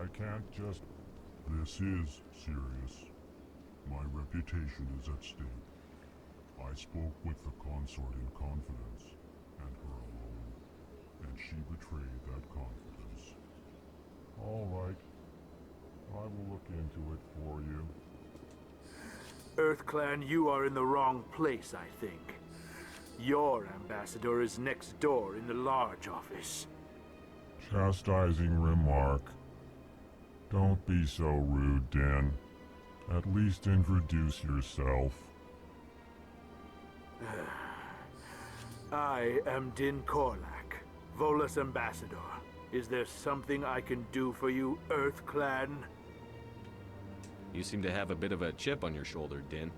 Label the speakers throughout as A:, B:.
A: I can't just... This is serious. My reputation is at stake. I spoke with the consort in confidence, and her alone, and she betrayed that confidence. All right. I will look into it for you.
B: EarthClan, you are in the wrong place, I think. Your ambassador is next door in the large office.
A: Chastising remark. Don't be so rude, Din. At least introduce yourself.
B: I am Din Korlak, Volus ambassador. Is there something I can do for you, EarthClan?
C: You seem to have a bit of a chip on your shoulder, Din.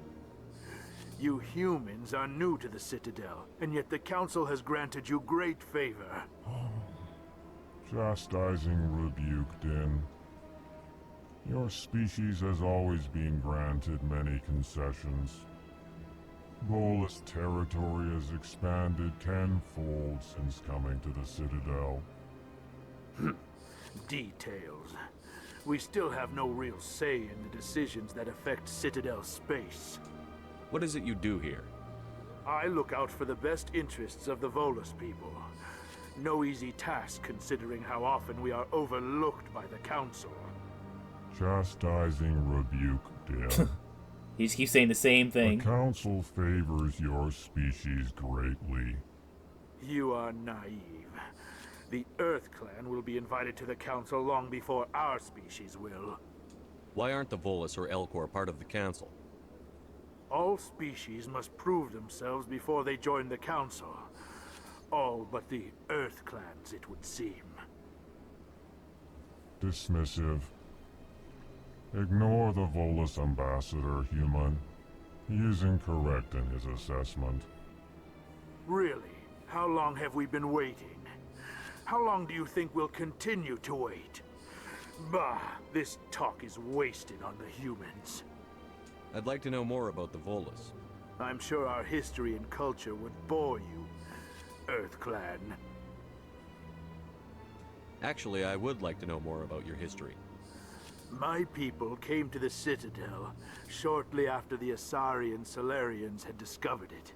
B: You humans are new to the Citadel, and yet the Council has granted you great favor.
A: Chastising rebuke, Din. Your species has always been granted many concessions. Volus territory has expanded tenfold since coming to the Citadel.
B: Details. We still have no real say in the decisions that affect Citadel space.
C: What is it you do here?
B: I look out for the best interests of the Volus people. No easy task considering how often we are overlooked by the Council.
A: Chastising rebuke, Din.
D: He just keeps saying the same thing.
A: The Council favors your species greatly.
B: You are naive. The EarthClan will be invited to the Council long before our species will.
C: Why aren't the Volus or Elcor part of the Council?
B: All species must prove themselves before they join the Council. All but the EarthClans, it would seem.
A: Dismissive. Ignore the Volus ambassador, human. He is incorrect in his assessment.
B: Really? How long have we been waiting? How long do you think we'll continue to wait? Bah, this talk is wasted on the humans.
C: I'd like to know more about the Volus.
B: I'm sure our history and culture would bore you, EarthClan.
C: Actually, I would like to know more about your history.
B: My people came to the Citadel shortly after the Asari and Solarians had discovered it.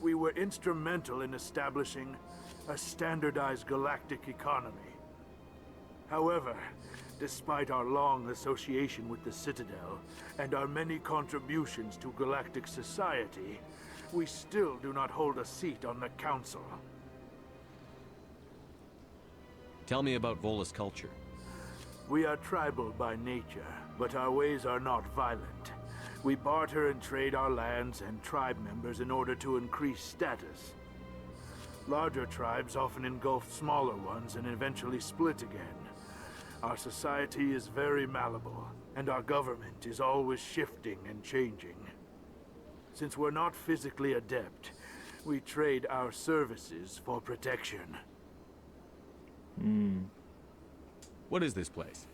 B: We were instrumental in establishing a standardized galactic economy. However, despite our long association with the Citadel and our many contributions to galactic society, we still do not hold a seat on the Council.
C: Tell me about Volus culture.
B: We are tribal by nature, but our ways are not violent. We barter and trade our lands and tribe members in order to increase status. Larger tribes often engulf smaller ones and eventually split again. Our society is very malleable, and our government is always shifting and changing. Since we're not physically adept, we trade our services for protection.
C: What is this place?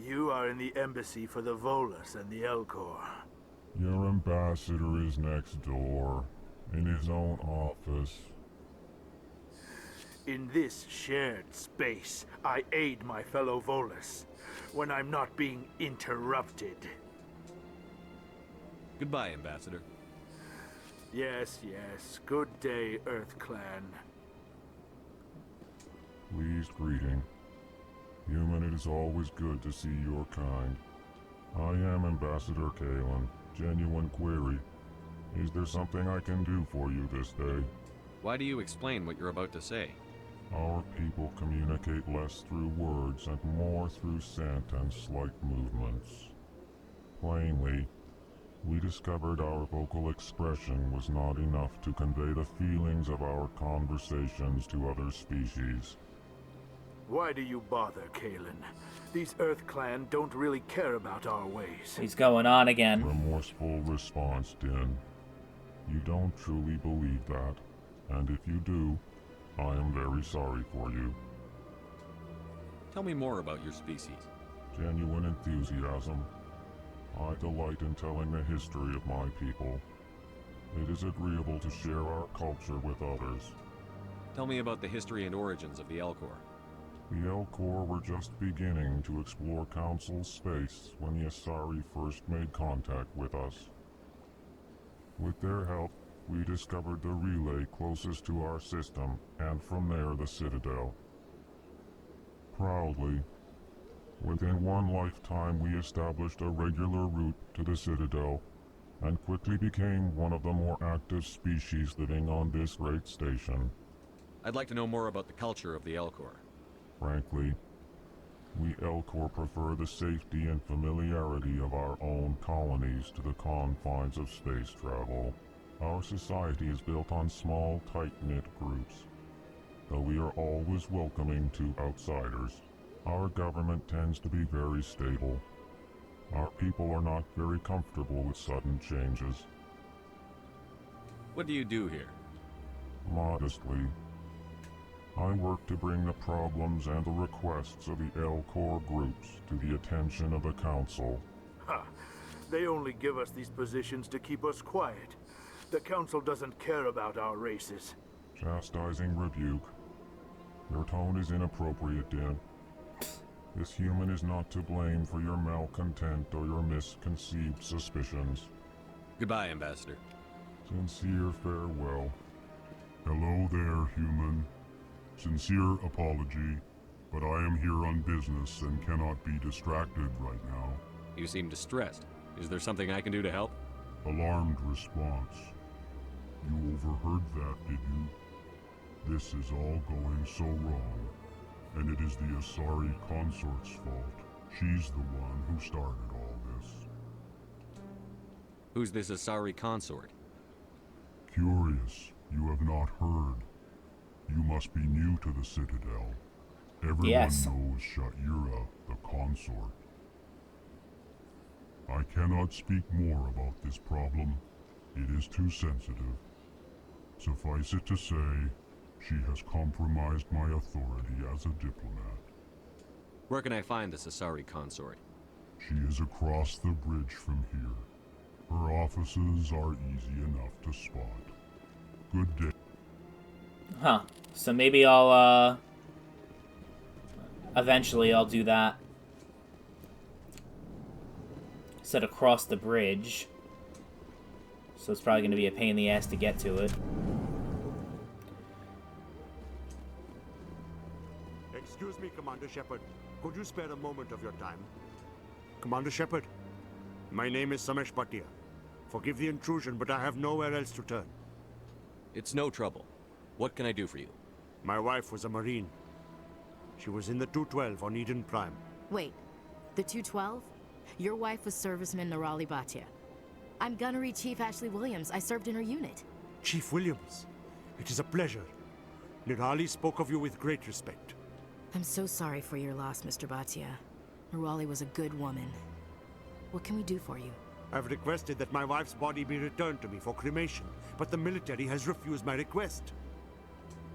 B: You are in the embassy for the Volus and the Elcor.
A: Your ambassador is next door, in his own office.
B: In this shared space, I aid my fellow Volus when I'm not being interrupted.
C: Goodbye, Ambassador.
B: Yes, yes. Good day, EarthClan.
A: Pleased greeting. Human, it is always good to see your kind. I am Ambassador Kalen. Genuine query. Is there something I can do for you this day?
C: Why do you explain what you're about to say?
A: Our people communicate less through words and more through scent and slight movements. Plainly, we discovered our vocal expression was not enough to convey the feelings of our conversations to other species.
B: Why do you bother, Kalen? These EarthClan don't really care about our ways.
D: He's going on again.
A: Remorseful response, Din. You don't truly believe that, and if you do, I am very sorry for you.
C: Tell me more about your species.
A: Genuine enthusiasm. I delight in telling the history of my people. It is agreeable to share our culture with others.
C: Tell me about the history and origins of the Elcor.
A: The Elcor were just beginning to explore Council space when the Asari first made contact with us. With their help, we discovered the relay closest to our system, and from there the Citadel. Proudly, within one lifetime we established a regular route to the Citadel, and quickly became one of the more active species living on this great station.
C: I'd like to know more about the culture of the Elcor.
A: Frankly, we Elcor prefer the safety and familiarity of our own colonies to the confines of space travel. Our society is built on small, tight-knit groups. Though we are always welcoming to outsiders, our government tends to be very stable. Our people are not very comfortable with sudden changes.
C: What do you do here?
A: Modestly, I work to bring the problems and the requests of the Elcor groups to the attention of the Council.
B: Ha! They only give us these positions to keep us quiet. The Council doesn't care about our races.
A: Chastising rebuke. Your tone is inappropriate, Din. This human is not to blame for your malcontent or your misconceived suspicions.
C: Goodbye, Ambassador.
A: Sincere farewell. Hello there, human. Sincere apology, but I am here on business and cannot be distracted right now.
C: You seem distressed. Is there something I can do to help?
A: Alarmed response. You overheard that, did you? This is all going so wrong, and it is the Asari consort's fault. She's the one who started all this.
C: Who's this Asari consort?
A: Curious, you have not heard. You must be new to the Citadel. Everyone
D: Yes.
A: knows Sha'ira, the consort. I cannot speak more about this problem. It is too sensitive. Suffice it to say, she has compromised my authority as a diplomat.
C: Where can I find this Asari consort?
A: She is across the bridge from here. Her offices are easy enough to spot. Good day.
D: Huh. So maybe I'll, eventually I'll do that. Said across the bridge. So it's probably going to be a pain in the ass to get to it.
E: Excuse me, Commander Shepard. Could you spare a moment of your time? Commander Shepard, my name is Samesh Bhatia. Forgive the intrusion, but I have nowhere else to turn.
C: It's no trouble. What can I do for you?
E: My wife was a Marine. She was in the 212 on Eden Prime.
F: Wait, the 212? Your wife was serviceman Nirali Bhatia. I'm Gunnery Chief Ashley Williams. I served in her unit.
E: Chief Williams, it is a pleasure. Nirali spoke of you with great respect.
F: I'm so sorry for your loss, Mr. Bhatia. Nirali was a good woman. What can we do for you?
E: I've requested that my wife's body be returned to me for cremation, but the military has refused my request.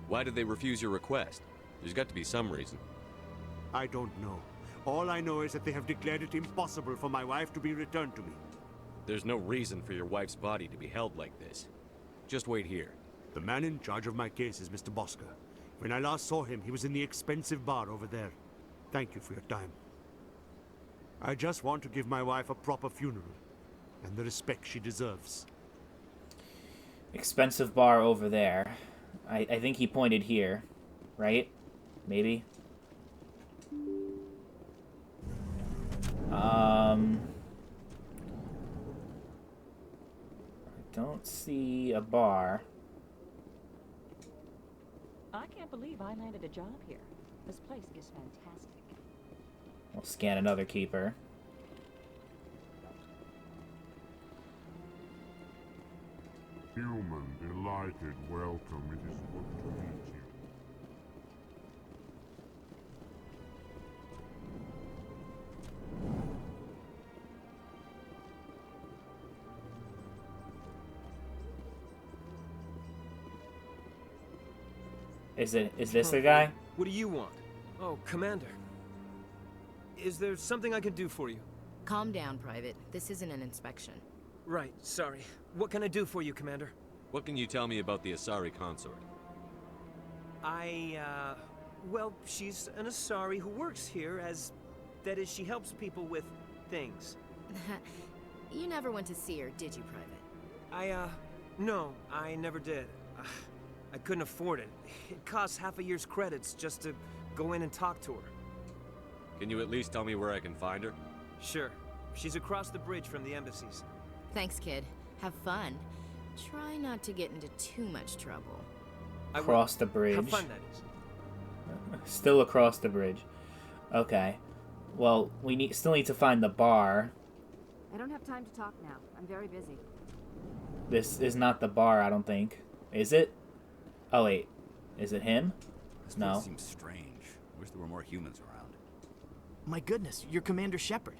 C: Why did they refuse your request? There's got to be some reason.
E: I don't know. All I know is that they have declared it impossible for my wife to be returned to me.
C: There's no reason for your wife's body to be held like this. Just wait here.
E: The man in charge of my case is Mr. Bosca. When I last saw him, he was in the expensive bar over there. Thank you for your time. I just want to give my wife a proper funeral, and the respect she deserves.
D: Expensive bar over there. I think he pointed here. Right? Maybe? I don't see a bar.
G: I can't believe I landed a job here. This place is fantastic.
D: We'll scan another keeper.
A: Human, delighted, welcome. It is good to meet you.
D: Is this the guy?
H: What do you want? Oh, Commander. Is there something I can do for you?
F: Calm down, Private. This isn't an inspection.
H: Right, sorry. What can I do for you, Commander?
C: What can you tell me about the Asari consort?
H: Well, she's an Asari who works here as... That is, she helps people with things.
F: You never went to see her, did you, Private?
H: No, I never did. I couldn't afford it. It costs half a year's credits just to go in and talk to her.
C: Can you at least tell me where I can find her?
H: Sure. She's across the bridge from the embassies.
F: Thanks, kid. Have fun. Try not to get into too much trouble.
D: Across the bridge.
H: Have fun, that is.
D: Still across the bridge. Okay. Well, we still need to find the bar.
I: I don't have time to talk now. I'm very busy.
D: This is not the bar, I don't think. Is it? Oh, wait. Is it him?
J: This
D: No.
J: place seems strange. Wish there were more humans around.
K: My goodness, you're Commander Shepard.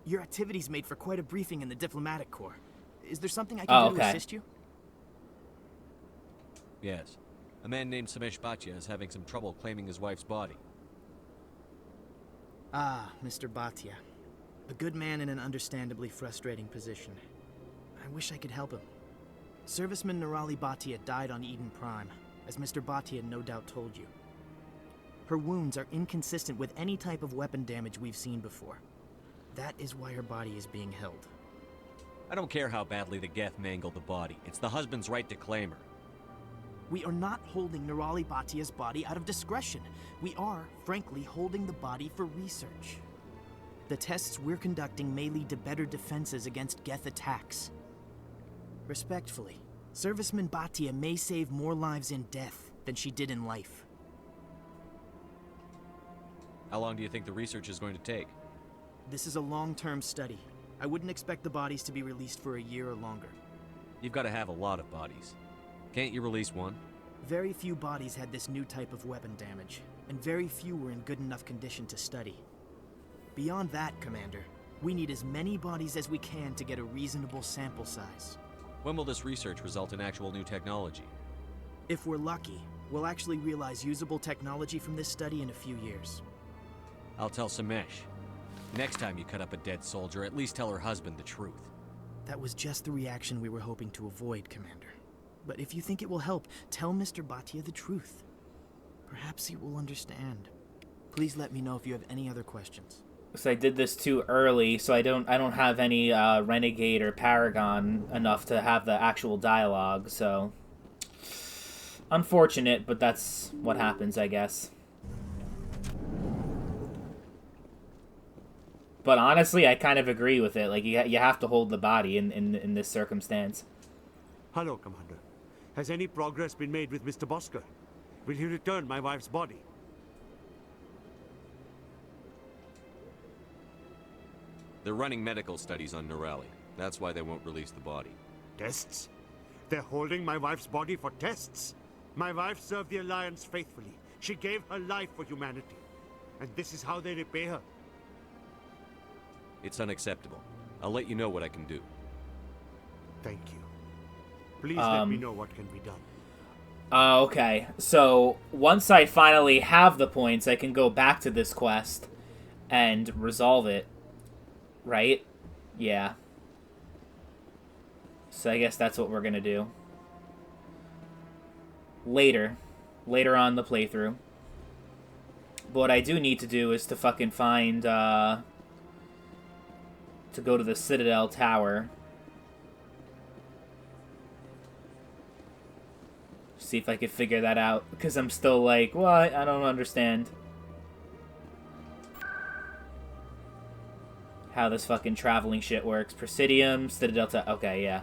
K: Your activities made for quite a briefing in the diplomatic corps. Is there something I can do to assist you?
C: Yes. A man named Samesh Bhatia is having some trouble claiming his wife's body.
K: Ah, Mr. Bhatia. A good man in an understandably frustrating position. I wish I could help him. Serviceman Nirali Bhatia died on Eden Prime, as Mr. Bhatia no doubt told you. Her wounds are inconsistent with any type of weapon damage we've seen before. That is why her body is being held.
C: I don't care how badly the Geth mangled the body. It's the husband's right to claim her.
K: We are not holding Nirali Bhatia's body out of discretion. We are, frankly, holding the body for research. The tests we're conducting may lead to better defenses against Geth attacks. Respectfully, Serviceman Bhatia may save more lives in death than she did in life.
C: How long do you think the research is going to take?
K: This is a long-term study. I wouldn't expect the bodies to be released for a year or longer.
C: You've got to have a lot of bodies. Can't you release one?
K: Very few bodies had this new type of weapon damage, and very few were in good enough condition to study. Beyond that, Commander, we need as many bodies as we can to get a reasonable sample size.
C: When will this research result in actual new technology?
K: If we're lucky, we'll actually realize usable technology from this study in a few years.
C: I'll tell Samesh. Next time you cut up a dead soldier, at least tell her husband the truth.
K: That was just the reaction we were hoping to avoid, Commander. But if you think it will help, tell Mr. Bhatia the truth. Perhaps he will understand. Please let me know if you have any other questions.
D: So I did this too early, so I don't have any Renegade or Paragon enough to have the actual dialogue, so unfortunate, but that's what happens, I guess. But honestly, I kind of agree with it. Like, you have to hold the body in this circumstance.
E: Hello, Commander. Has any progress been made with Mr. Bosker? Will he return my wife's body?
C: They're running medical studies on Nirali. That's why they won't release the body.
E: Tests? They're holding my wife's body for tests? My wife served the Alliance faithfully. She gave her life for humanity. And this is how they repay her.
C: It's unacceptable. I'll let you know what I can do.
E: Thank you. Please let me know what can be done.
D: Okay. So, once I finally have the points, I can go back to this quest and resolve it. Right? Yeah. So I guess that's what we're gonna do. Later on in the playthrough. But what I do need to do is to fucking find, to go to the Citadel Tower. See if I can figure that out, because I'm still like, what? I don't understand how this fucking traveling shit works. Presidium, Citadel Tower. Okay, yeah.